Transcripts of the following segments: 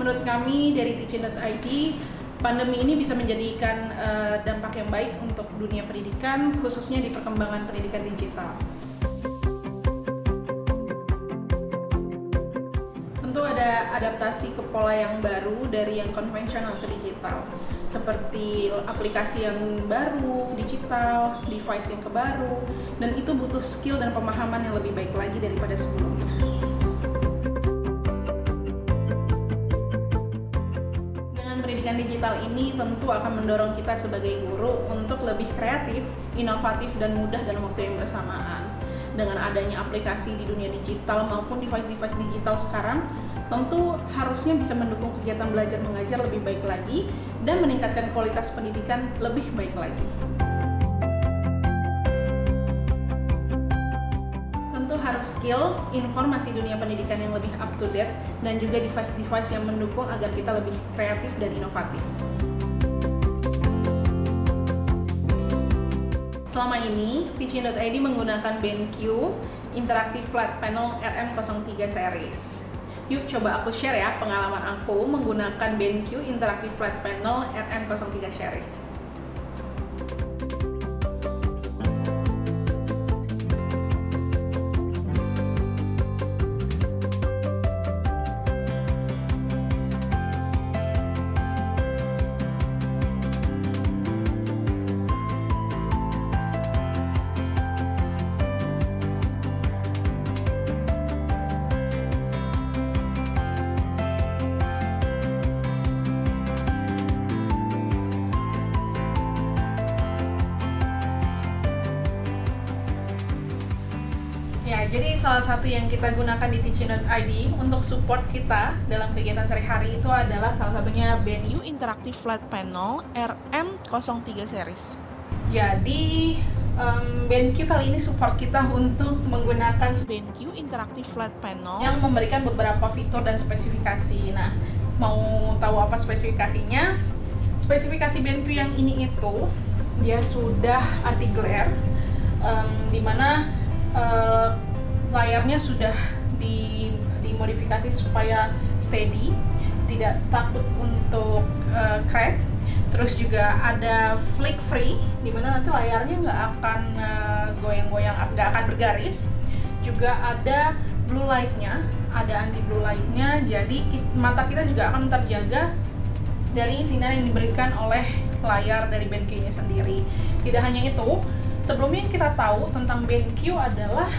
Menurut kami dari Teaching.id, pandemi ini bisa menjadikan dampak yang baik untuk dunia pendidikan, khususnya di perkembangan pendidikan digital. Tentu ada adaptasi ke pola yang baru dari yang konvensional ke digital, seperti aplikasi yang baru, digital, device yang baru, dan itu butuh skill dan pemahaman yang lebih baik lagi daripada sebelumnya. Dengan pendidikan digital ini tentu akan mendorong kita sebagai guru untuk lebih kreatif, inovatif, dan mudah dalam waktu yang bersamaan. Dengan adanya aplikasi di dunia digital maupun device-device digital sekarang, tentu harusnya bisa mendukung kegiatan belajar mengajar lebih baik lagi dan meningkatkan kualitas pendidikan lebih baik lagi. Tentu harus skill, informasi dunia pendidikan yang lebih up to date, dan juga device-device yang mendukung agar kita lebih kreatif dan inovatif. Selama ini, Teaching.id menggunakan BenQ Interactive Flat Panel RM03 Series. Yuk coba aku share ya pengalaman aku menggunakan BenQ Interactive Flat Panel RM03 Series. Ya, jadi salah satu yang kita gunakan di Teaching.id untuk support kita dalam kegiatan sehari-hari itu adalah salah satunya BenQ Interactive Flat Panel RM03 Series. Jadi BenQ kali ini support kita untuk menggunakan BenQ Interactive Flat Panel yang memberikan beberapa fitur dan spesifikasi. Nah, mau tahu apa spesifikasinya? Spesifikasi BenQ yang ini itu dia sudah anti glare, dimana layarnya sudah dimodifikasi supaya steady, tidak takut untuk crack. Terus juga ada flick free, dimana nanti layarnya nggak akan goyang-goyang, nggak akan bergaris. Juga ada blue light-nya, ada anti blue light-nya, jadi mata kita juga akan terjaga dari sinar yang diberikan oleh layar dari BenQ-nya sendiri. Tidak hanya itu, sebelumnya yang kita tahu tentang BenQ adalah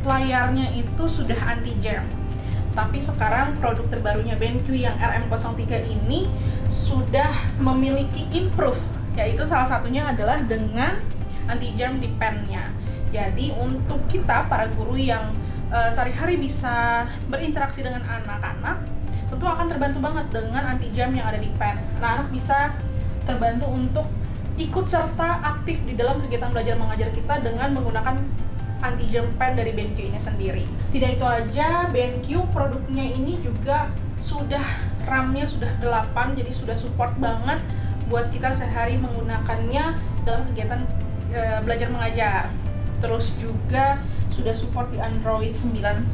layarnya itu sudah anti jam. Tapi sekarang produk terbarunya BenQ yang RM03 ini sudah memiliki improve, yaitu salah satunya adalah dengan anti jam di pen-nya. Jadi untuk kita para guru yang sehari-hari bisa berinteraksi dengan anak-anak, tentu akan terbantu banget dengan anti jam yang ada di pen. Anak-anak bisa terbantu untuk ikut serta aktif di dalam kegiatan belajar mengajar kita dengan menggunakan anti jam pen dari BenQ ini sendiri. Tidak itu aja, BenQ produknya ini juga sudah RAM-nya sudah 8, jadi sudah support banget buat kita sehari menggunakannya dalam kegiatan belajar mengajar. Terus juga sudah support di Android 9.0.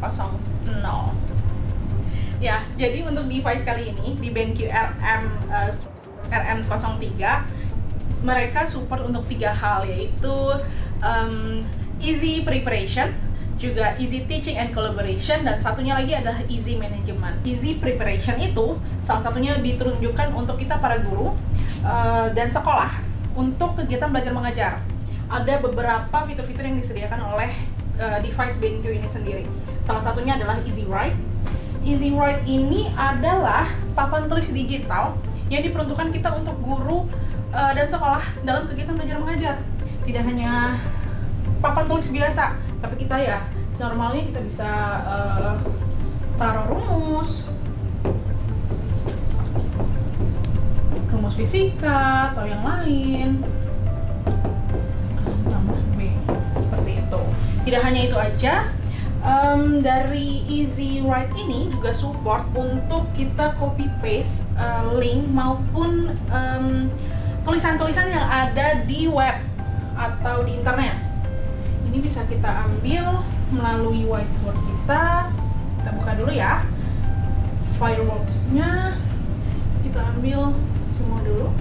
Ya, jadi untuk device kali ini di BenQ RM03 mereka support untuk 3 hal, yaitu easy preparation, juga easy teaching and collaboration, dan satunya lagi adalah easy management. Easy preparation itu salah satunya ditunjukkan untuk kita para guru dan sekolah untuk kegiatan belajar mengajar. Ada beberapa fitur-fitur yang disediakan oleh device BenQ ini sendiri. Salah satunya adalah Easy Write. Easy Write ini adalah papan tulis digital yang diperuntukkan kita untuk guru dan sekolah dalam kegiatan belajar mengajar. Tidak hanya papan tulis biasa, tapi kita ya normalnya kita bisa taruh rumus fisika atau yang lain, tambah B, seperti itu. Tidak hanya itu aja, dari Easy Write ini juga support untuk kita copy paste link maupun tulisan-tulisan yang ada di web atau di internet. Ini bisa kita ambil melalui whiteboard kita. Kita buka dulu ya. fireworks-nya kita ambil semua dulu.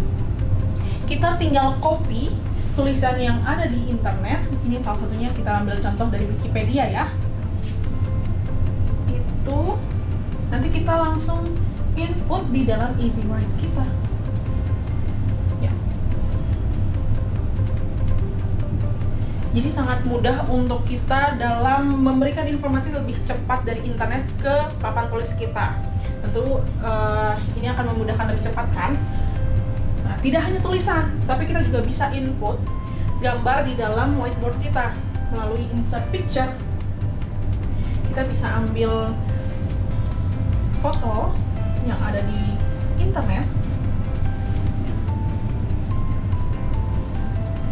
Kita tinggal copy tulisan yang ada di internet. Ini salah satunya kita ambil contoh dari Wikipedia ya. Itu nanti kita langsung input di dalam EasyWrite kita. Ya. Jadi sangat mudah untuk kita dalam memberikan informasi lebih cepat dari internet ke papan tulis kita. Tentu ini akan memudahkan lebih cepat kan? Nah, tidak hanya tulisan, tapi kita juga bisa input gambar di dalam whiteboard kita melalui insert picture. Kita bisa ambil foto yang ada di internet.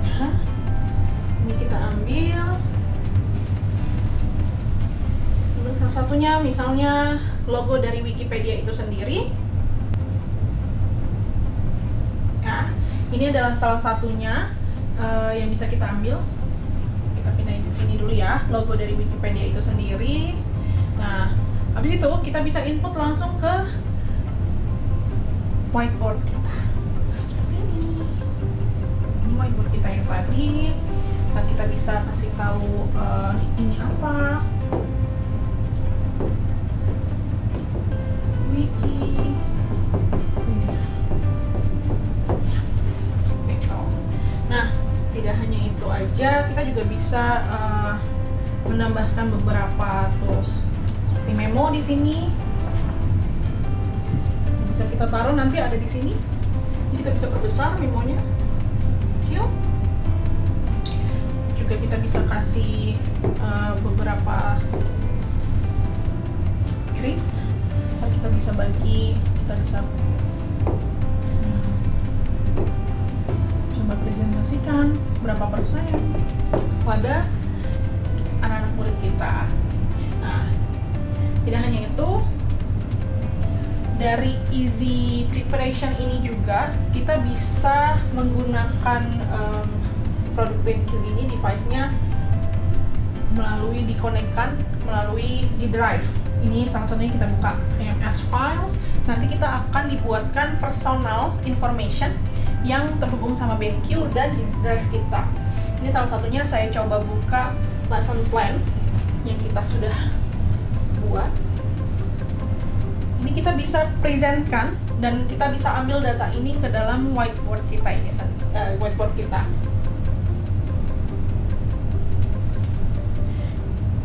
Nah, ini kita ambil salah satunya, misalnya logo dari Wikipedia itu sendiri. Nah, ini adalah salah satunya yang bisa kita ambil. Kita pindahin ke sini dulu ya, logo dari Wikipedia itu sendiri. Nah, habis itu kita bisa input langsung ke whiteboard kita. Nah, seperti ini. Ini whiteboard kita yang tadi. Nah, kita bisa kasih tahu ini apa. Wiki. Nah, tidak hanya itu aja, kita juga bisa menambahkan beberapa tools seperti memo di sini. Bisa kita taruh nanti ada di sini. Jadi kita bisa perbesar memonya. Kecil. Juga kita bisa kasih beberapa grid. Kita bisa bagi, kita bisa coba presentasikan berapa persen pada anak-anak murid kita. Nah, tidak hanya itu, dari easy preparation ini juga kita bisa menggunakan produk BenQ ini, device-nya melalui dikonekkan melalui G Drive. Ini salah satunya, kita buka MS Files, nanti kita akan dibuatkan personal information yang terhubung sama BenQ dan G Drive kita. Ini salah satunya, saya coba buka lesson plan yang kita sudah buat. Ini kita bisa presentkan dan kita bisa ambil data ini ke dalam whiteboard kita ini, whiteboard kita.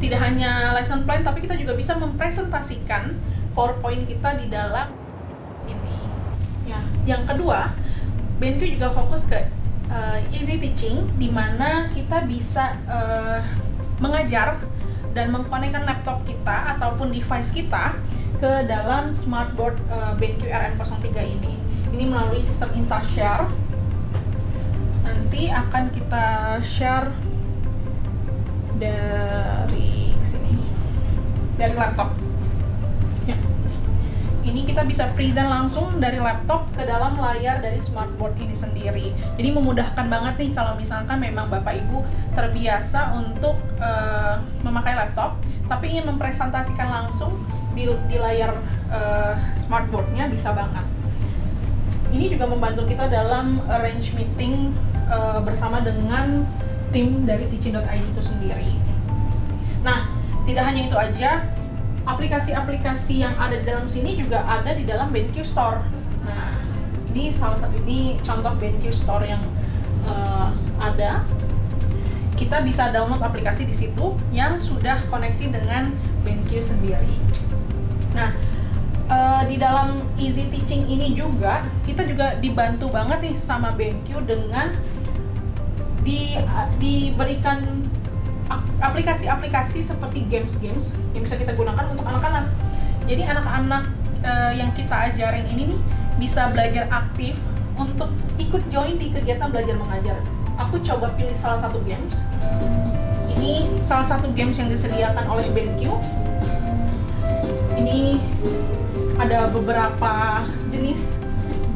Tidak hanya lesson plan, tapi kita juga bisa mempresentasikan PowerPoint kita di dalam ini. Ya, yang kedua, BenQ juga fokus ke easy teaching, di mana kita bisa mengajar dan mengkonekkan laptop kita ataupun device kita ke dalam smartboard BenQ RM03 ini. Ini melalui sistem InstaShare. Nanti akan kita share dari sini, dari laptop ya. Ini kita bisa present langsung dari laptop ke dalam layar dari smartboard ini sendiri. Jadi memudahkan banget nih kalau misalkan memang Bapak Ibu terbiasa untuk memakai laptop tapi ingin mempresentasikan langsung di layar smartboardnya, bisa banget. Ini juga membantu kita dalam arrange meeting bersama dengan tim dari teaching.id itu sendiri. Nah, tidak hanya itu aja, aplikasi-aplikasi yang ada di dalam sini juga ada di dalam BenQ Store. Nah, ini salah satu, ini contoh BenQ Store yang ada. Kita bisa download aplikasi di situ yang sudah koneksi dengan BenQ sendiri. Nah, di dalam easy teaching ini juga kita juga dibantu banget nih sama BenQ dengan diberikan aplikasi-aplikasi seperti games-games yang bisa kita gunakan untuk anak-anak. Jadi anak-anak yang kita ajarin ini nih bisa belajar aktif untuk ikut join di kegiatan belajar mengajar. Aku coba pilih salah satu games. Ini salah satu games yang disediakan oleh BenQ. Ini ada beberapa jenis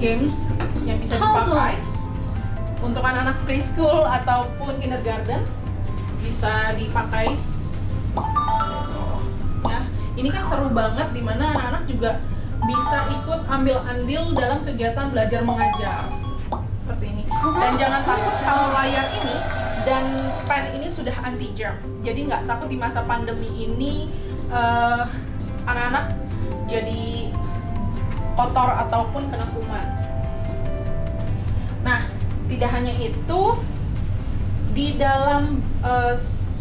games yang bisa dipakai untuk anak-anak preschool ataupun kindergarten, bisa dipakai. Ya, ini kan seru banget, dimana anak-anak juga bisa ikut ambil andil dalam kegiatan belajar mengajar seperti ini. Dan jangan takut kalau layar ini dan pen ini sudah anti germ, jadi nggak takut di masa pandemi ini anak-anak jadi kotor ataupun kena kuman. Nah, tidak hanya itu, di dalam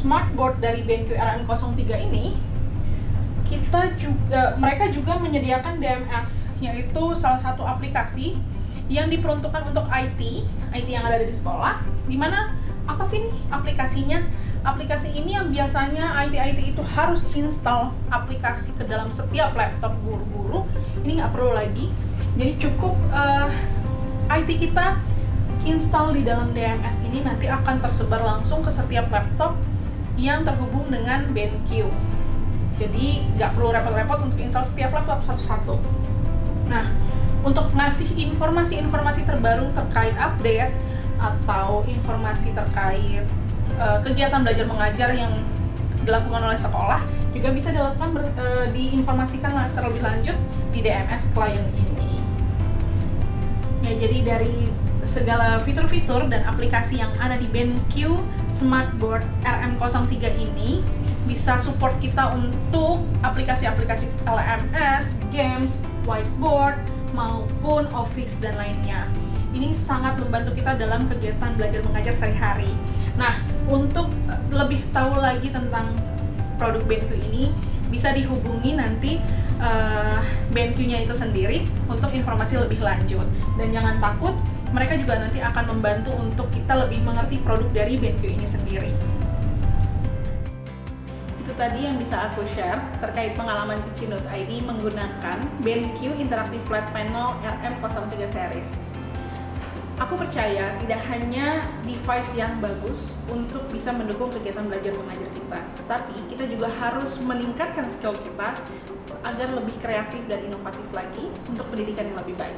smartboard dari BenQ RM03 ini mereka juga menyediakan DMS, yaitu salah satu aplikasi yang diperuntukkan untuk IT yang ada di sekolah. Dimana apa sih aplikasinya? Aplikasi ini yang biasanya IT itu harus install aplikasi ke dalam setiap laptop guru-guru, ini nggak perlu lagi. Jadi cukup IT kita install di dalam DMS ini, nanti akan tersebar langsung ke setiap laptop yang terhubung dengan BenQ. Jadi nggak perlu repot-repot untuk install setiap laptop satu-satu. Nah, untuk ngasih informasi-informasi terbaru terkait update atau informasi terkait kegiatan belajar mengajar yang dilakukan oleh sekolah juga bisa diinformasikan terlebih lanjut di DMS klien ini. Ya, jadi dari segala fitur-fitur dan aplikasi yang ada di BenQ Smartboard RM03 ini bisa support kita untuk aplikasi-aplikasi LMS, games, whiteboard, maupun Office dan lainnya. Ini sangat membantu kita dalam kegiatan belajar mengajar sehari-hari. Nah, untuk lebih tahu lagi tentang produk BenQ ini, bisa dihubungi nanti BenQ-nya itu sendiri untuk informasi lebih lanjut. Dan jangan takut, mereka juga nanti akan membantu untuk kita lebih mengerti produk dari BenQ ini sendiri. Itu tadi yang bisa aku share terkait pengalaman Teaching.id menggunakan BenQ Interactive Flat Panel RM03 series. Aku percaya tidak hanya device yang bagus untuk bisa mendukung kegiatan belajar mengajar kita, tetapi kita juga harus meningkatkan skill kita agar lebih kreatif dan inovatif lagi untuk pendidikan yang lebih baik.